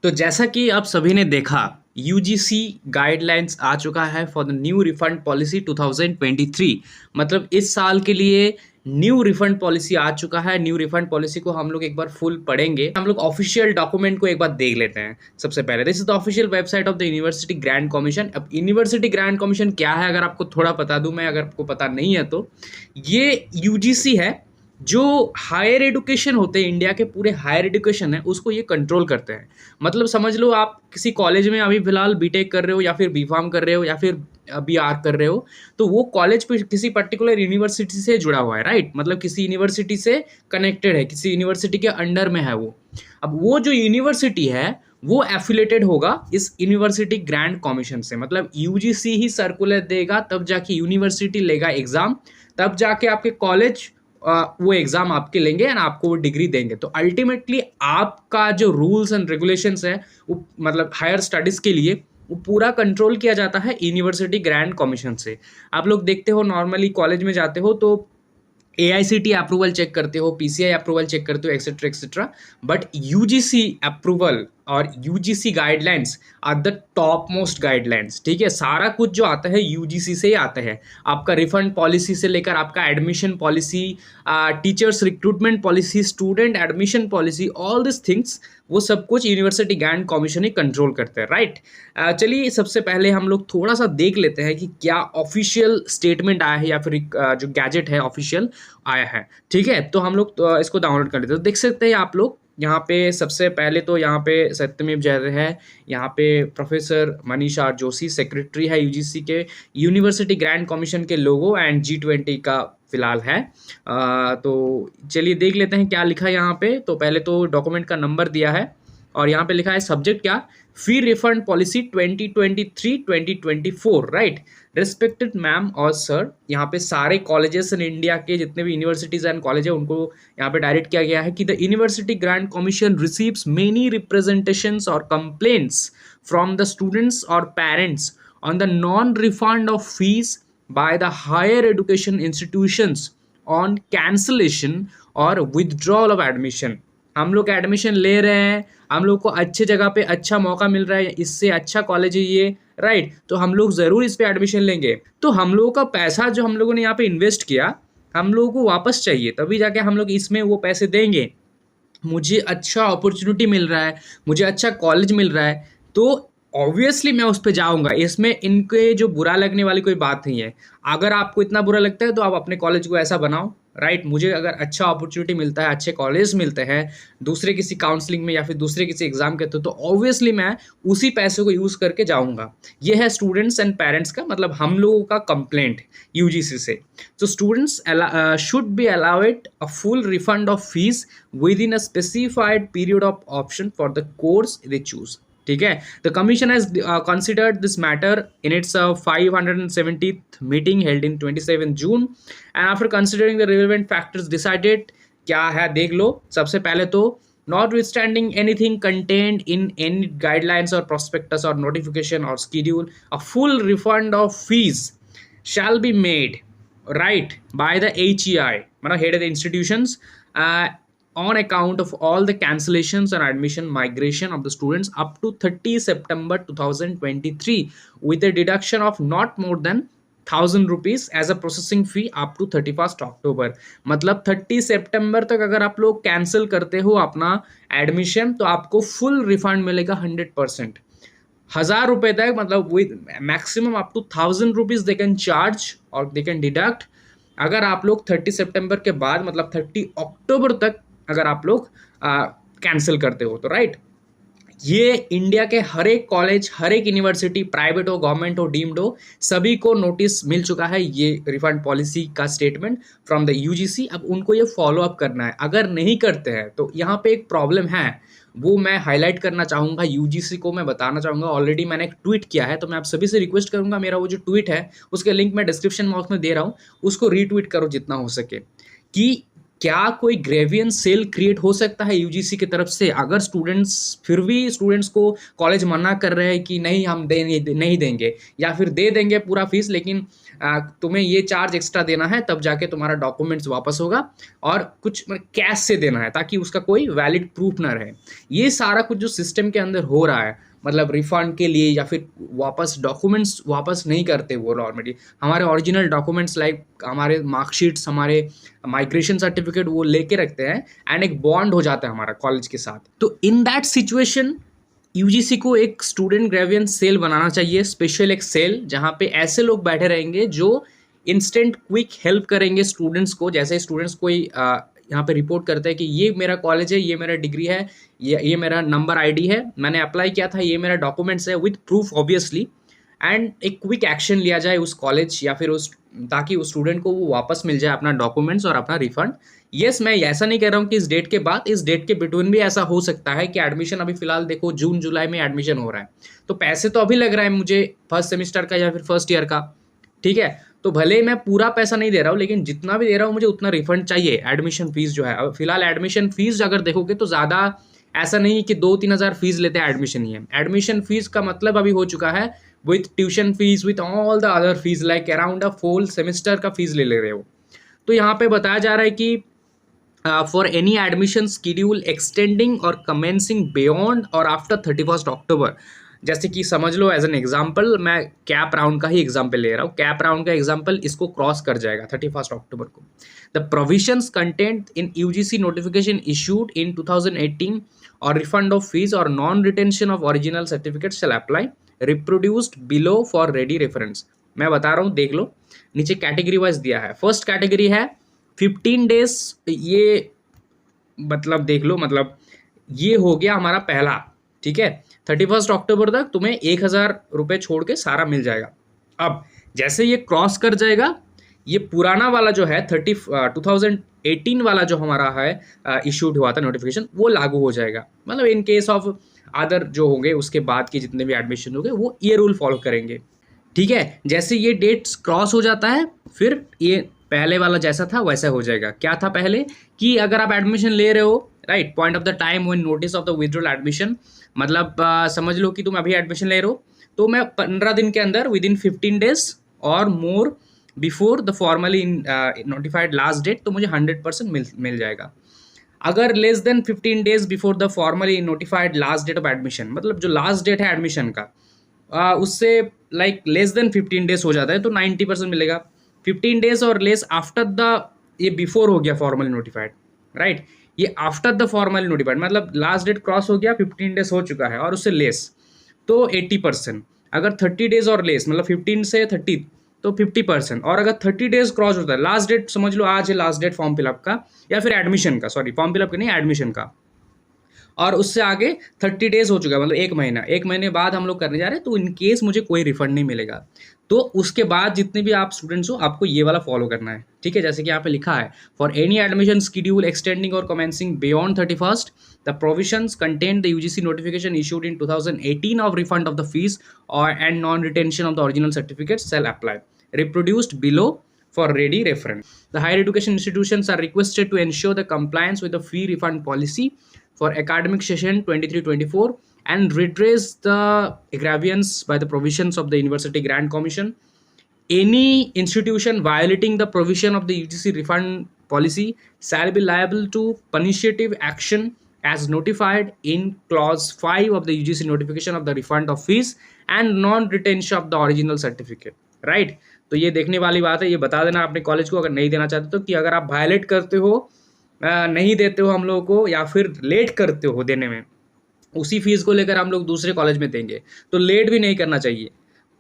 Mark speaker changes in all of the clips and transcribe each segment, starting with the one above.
Speaker 1: तो जैसा कि आप सभी ने देखा, यूजीसी गाइडलाइंस आ चुका है for the new refund policy 2023। मतलब इस साल के लिए न्यू रिफंड पॉलिसी आ चुका है। न्यू रिफंड पॉलिसी को हम लोग एक बार फुल पढ़ेंगे। हम लोग ऑफिशियल डॉक्यूमेंट को एक बार देख लेते हैं। सबसे पहले this is the official website of the university grand commission. अब यूनिवर्सिटी ग्रैंड कमीशन क्या है, अगर आपको थोड़ा बता दूं मैं, अगर आपको पता नहीं है तो ये यूजीसी है जो हायर एजुकेशन होते हैं, इंडिया के पूरे हायर एजुकेशन है उसको ये कंट्रोल करते हैं। मतलब समझ लो आप किसी कॉलेज में अभी फिलहाल बीटेक कर रहे हो या फिर बीफार्म कर रहे हो या फिर बीआर कर रहे हो, तो वो कॉलेज किसी पर्टिकुलर यूनिवर्सिटी से जुड़ा हुआ है, राइट। मतलब किसी यूनिवर्सिटी से कनेक्टेड है, किसी यूनिवर्सिटी के अंडर में है वो। अब वो जो यूनिवर्सिटी है वो एफिलेटेड होगा इस यूनिवर्सिटी ग्रैंड कमीशन से। मतलब यूजीसी ही सर्कुलर देगा, तब जाके यूनिवर्सिटी लेगा एग्जाम, तब जाके आपके कॉलेज वो एग्जाम आपके लेंगे एंड आपको वो डिग्री देंगे। तो अल्टीमेटली आपका जो रूल्स एंड रेगुलेशंस है वो मतलब हायर स्टडीज के लिए वो पूरा कंट्रोल किया जाता है यूनिवर्सिटी ग्रैंड कमीशन से। आप लोग देखते हो नॉर्मली कॉलेज में जाते हो तो एआईसीटी अप्रूवल चेक करते हो, पीसीआई अप्रूवल चेक करते हो, etcetera etcetera. But UGC approval और UGC guidelines are the top most guidelines. ठीक है, सारा कुछ जो आता है यूजीसी से ही आता है। आपका रिफंड पॉलिसी से लेकर आपका admission policy, teachers recruitment policy, student admission policy, all this things वो सब कुछ यूनिवर्सिटी ग्रैंड कमीशन ही कंट्रोल करते हैं, राइट। चलिए सबसे पहले हम लोग थोड़ा सा देख लेते हैं कि क्या ऑफिशियल स्टेटमेंट आया है या फिर जो गैजेट है ऑफिशियल आया है। ठीक है, तो हम लोग इसको डाउनलोड कर लेते हैं। तो देख सकते हैं आप लोग यहाँ पे सबसे पहले तो यहाँ पे सत्यमेव जयते है, यहाँ पे professor Manish R Joshi secretary है यूजीसी के, यूनिवर्सिटी ग्रैंड कमीशन के लोगो एंड G20 का फिलहाल है। तो चलिए देख लेते हैं क्या लिखा है यहाँ पे। तो पहले तो डॉक्यूमेंट का नंबर दिया है और यहाँ पे लिखा है सब्जेक्ट क्या, fee refund policy 2023-2024, right. Respected ma'am और सर, यहाँ पे सारे कॉलेजेस इन इंडिया के जितने भी यूनिवर्सिटीज एंड कॉलेज है उनको यहाँ पे डायरेक्ट किया गया है कि the university grand commission receives many representations और कंप्लेंट्स फ्रॉम द स्टूडेंट्स और parents on the non refund of fees by the higher education institutions on cancellation और withdrawal of admission। हम लोग एडमिशन ले रहे हैं, हम लोग को अच्छे जगह पे अच्छा मौका मिल रहा है, इससे अच्छा कॉलेज है ये, राइट। तो हम लोग ज़रूर इस पे एडमिशन लेंगे। तो हम लोगों का पैसा जो हम लोगों ने यहाँ पे इन्वेस्ट किया हम लोगों को वापस चाहिए, तभी जाके हम लोग इसमें वो पैसे देंगे। मुझे अच्छा अपॉर्चुनिटी मिल रहा है, मुझे अच्छा कॉलेज मिल रहा है, तो ऑब्वियसली मैं उस पर जाऊंगा। इसमें इनके जो बुरा लगने वाली कोई बात नहीं है। अगर आपको इतना बुरा लगता है तो आप अपने कॉलेज को ऐसा बनाओ, राइट। मुझे अगर अच्छा अपॉर्चुनिटी मिलता है, अच्छे कॉलेज मिलते हैं दूसरे किसी काउंसलिंग में या फिर दूसरे किसी एग्जाम के तो ऑब्वियसली मैं उसी पैसे को यूज़ करके जाऊंगा। ये है स्टूडेंट्स एंड पेरेंट्स का, मतलब हम लोगों का कंप्लेंट यूजीसी से। तो students should be allowed a full refund of fees with in a specified period of option for the course they choose. ठीक है, the commission has considered this matter in its 570th meeting held in 27 June and after considering the relevant factors decided. क्या है देख लो। सबसे पहले तो notwithstanding anything contained in any guidelines or prospectus or notification or schedule, a full refund of fees shall be made, right, by the HEI, मतलब head of the institutions, uh, on account of all the cancellations and admission migration of the students up to 30 September 2023 with a deduction of not more than 1000 rupees as a processing fee up to 31 October. मतलब 30 सितंबर तक अगर आप लोग cancel करते हो अपना admission तो आपको फुल रिफंड मिलेगा 100%। 1000 रुपये तक, मतलब with maximum up to 1000 rupees they can charge और दे कैन डिडक्ट अगर आप लोग 30 सितंबर के बाद मतलब 30 अक्टूबर तक अगर आप लोग कैंसिल करते हो तो, राइट। ये इंडिया के हर एक कॉलेज, हर एक यूनिवर्सिटी, प्राइवेट हो, गवर्नमेंट हो, डीम्ड हो, सभी को नोटिस मिल चुका है ये रिफंड पॉलिसी का स्टेटमेंट फ्रॉम द यूजीसी। अब उनको ये फॉलो अप करना है। अगर नहीं करते हैं तो यहाँ पे एक प्रॉब्लम है, वो मैं हाईलाइट करना चाहूँगा। यूजीसी को मैं बताना चाहूँगा, ऑलरेडी मैंने एक ट्वीट किया है, तो मैं आप सभी से रिक्वेस्ट करूँगा मेरा वो जो ट्वीट है उसके लिंक मैं डिस्क्रिप्शन बॉक्स में दे रहा हूँ, उसको रीट्वीट करो जितना हो सके। कि क्या कोई ग्रेवियंस सेल क्रिएट हो सकता है यूजीसी की तरफ से? अगर स्टूडेंट्स फिर भी स्टूडेंट्स को कॉलेज मना कर रहे हैं कि नहीं हम नहीं देंगे, या फिर दे देंगे पूरा फीस, लेकिन तुम्हें ये चार्ज एक्स्ट्रा देना है, तब जाके तुम्हारा डॉक्यूमेंट्स वापस होगा, और कुछ कैश से देना है ताकि उसका कोई वैलिड प्रूफ ना रहे। ये सारा कुछ जो सिस्टम के अंदर हो रहा है, मतलब रिफंड के लिए या फिर वापस डॉक्यूमेंट्स वापस नहीं करते वो नॉर्मली, हमारे ओरिजिनल डॉक्यूमेंट्स लाइक हमारे मार्कशीट्स, हमारे माइग्रेशन सर्टिफिकेट वो लेके रखते हैं, एंड एक बॉन्ड हो जाता है हमारा कॉलेज के साथ। तो इन दैट सिचुएशन यूजीसी को एक स्टूडेंट ग्रेवियंस सेल बनाना चाहिए, स्पेशल एक सेल जहाँ पे ऐसे लोग बैठे रहेंगे जो इंस्टेंट क्विक हेल्प करेंगे स्टूडेंट्स को। जैसे स्टूडेंट्स कोई यहाँ पे रिपोर्ट करते हैं कि ये मेरा कॉलेज है, ये मेरा डिग्री है, ये मेरा नंबर आईडी है, मैंने अप्लाई किया था, ये मेरा डॉक्यूमेंट्स है विथ प्रूफ ऑब्वियसली, एंड एक क्विक एक्शन लिया जाए उस कॉलेज या फिर उस, ताकि उस स्टूडेंट को वो वापस मिल जाए अपना डॉक्यूमेंट्स और अपना रिफंड। यस, मैं ऐसा नहीं कह रहा हूँ कि इस डेट के बाद, इस डेट के बिटवीन भी ऐसा हो सकता है कि एडमिशन अभी फिलहाल देखो जून जुलाई में एडमिशन हो रहा है, तो पैसे तो अभी लग रहा है मुझे फर्स्ट सेमिस्टर का या फिर फर्स्ट ईयर का, ठीक है, तो भले ही मैं पूरा पैसा नहीं दे रहा हूँ, लेकिन जितना भी दे रहा हूँ मुझे उतना रिफंड चाहिए। एडमिशन फीस जो है, अब फिलहाल एडमिशन फीस अगर देखोगे तो ज़्यादा ऐसा नहीं है कि 2-3 हज़ार फीस लेते हैं एडमिशन ही है। एडमिशन फीस का मतलब अभी हो चुका है with tuition fees, with all the other fees, like around a full semester का फीस ले रहे हो। तो यहाँ पे बताया जा रहा है कि for any admission schedule extending और कमेंसिंग बियॉन्ड और आफ्टर 31 अक्टूबर, जैसे कि समझ लो एज एन एग्जाम्पल, मैं कैप राउंड का ही एग्जाम्पल ले रहा हूँ, कैप राउंड का एग्जाम्पल इसको क्रॉस कर जाएगा 31 अक्टूबर को। The provisions content in UGC notification issued in 2018 और रिफंड ऑफ फीस और non retention of original certificate shall apply, reproduced below for ready reference. मैं बता रहा हूँ, देख लो नीचे कैटेगरी वाइज दिया है। फर्स्ट कैटेगरी है 15 डेज, ये मतलब देख लो, मतलब ये हो गया हमारा पहला, ठीक है, 31 अक्टूबर तक तुम्हें 1,000 रुपये छोड़ के सारा मिल जाएगा। अब जैसे ये क्रॉस कर जाएगा, ये पुराना वाला जो है 2018 वाला जो हमारा है इशूड हुआ था नोटिफिकेशन, वो लागू हो जाएगा। मतलब इन केस ऑफ अदर जो होंगे उसके बाद के जितने भी एडमिशन होंगे वो ये रूल फॉलो करेंगे, ठीक है। जैसे ये डेट्स क्रॉस हो जाता है, फिर ये पहले वाला जैसा था वैसा हो जाएगा। क्या था पहले कि अगर आप एडमिशन ले रहे हो, right, point of the time when notice of the withdrawal admission, मतलब समझ लो कि तुम अभी एडमिशन ले रहे हो, तो मैं 15 दिन के अंदर विद इन 15 डेज और more before the formally notified last date, तो मुझे 100% मिल जाएगा। अगर less than 15 days before the formally notified last date of admission, मतलब जो लास्ट डेट है एडमिशन का उससे लाइक लेस देन 15 डेज हो जाता है, तो 90% मिलेगा। 15 डेज और लेस आफ्टर द, ये बिफोर हो गया फॉर्मली नोटिफाइड, राइट, ये आफ्टर द फॉर्मली नोटिफाइड, मतलब लास्ट डेट क्रॉस हो गया, 15 डेज हो चुका है और उससे लेस, तो 80%। अगर 30 डेज और लेस, मतलब 15 से 30, तो 50%। और अगर 30 डेज क्रॉस होता है, लास्ट डेट समझ लो आज है लास्ट डेट फॉर्म फिलअप का या फिर एडमिशन का, सॉरी फॉर्म फिलअप का नहीं, एडमिशन का, और उससे आगे 30 डेज हो चुका है, मतलब एक महीने बाद हम लोग करने जा रहे हैं, तो इन केस मुझे कोई रिफंड नहीं मिलेगा। तो उसके बाद जितने भी आप स्टूडेंट्स हो, आपको ये वाला फॉलो करना है, ठीक है। जैसे कि यहाँ पे लिखा है, for any admission schedule extending और commencing beyond 31st, the provisions contain the UGC notification issued in 2018 of refund of the fees और and non retention of the original certificate shall apply, reproduced below for ready reference. The higher education institutions are requested to ensure the compliance with the fee refund policy for academic session 23-24 and redress the grievance by the provisions of the University Grant Commission. Any institution violating the provision of the UGC refund policy shall be liable to punitive action as notified in clause 5 of the UGC notification of the refund of fees and non-retention of the original certificate. Right, तो ये देखने वाली बात है, ये बता देना अपने कॉलेज को अगर नहीं देना चाहते तो, कि अगर आप वायलेट करते हो, नहीं देते हो हम लोगों को, या फिर लेट करते हो देने में, उसी फीस को लेकर हम लोग दूसरे कॉलेज में देंगे, तो लेट भी नहीं करना चाहिए।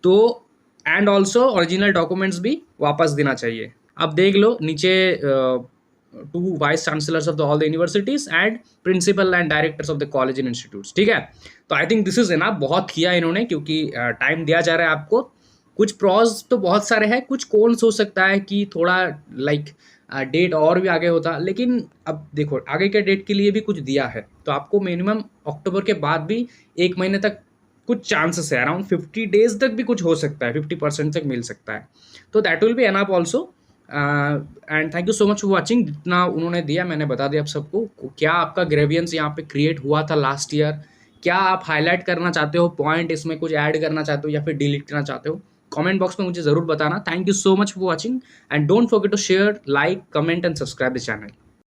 Speaker 1: तो एंड ऑल्सो ओरिजिनल डॉक्यूमेंट्स भी वापस देना चाहिए। अब देख लो नीचे, to vice chancellors of the all the universities and principal and directors of the college and institutes, ठीक है। तो I think this is enough, बहुत किया इन्होंने, क्योंकि टाइम दिया जा रहा है आपको। कुछ प्रॉज तो बहुत सारे हैं, कुछ कॉन्स हो सकता है कि थोड़ा लाइक डेट और भी आगे होता, लेकिन अब देखो आगे के डेट के लिए भी कुछ दिया है, तो आपको मिनिमम अक्टूबर के बाद भी एक महीने तक कुछ चांसेस है, अराउंड 50 डेज तक भी कुछ हो सकता है, 50% तक मिल सकता है, तो that will be enough also. And thank you so much for watching. जितना उन्होंने दिया मैंने बता दिया आप सबको। क्या आपका ग्रेवियंस यहाँ पे क्रिएट हुआ था लास्ट ईयर, क्या आप हाईलाइट करना चाहते हो पॉइंट, इसमें कुछ ऐड करना चाहते हो या फिर डिलीट करना चाहते हो, कमेंट बॉक्स में मुझे ज़रूर बताना। Thank you so much for watching and don't forget to share, like, comment and subscribe the channel.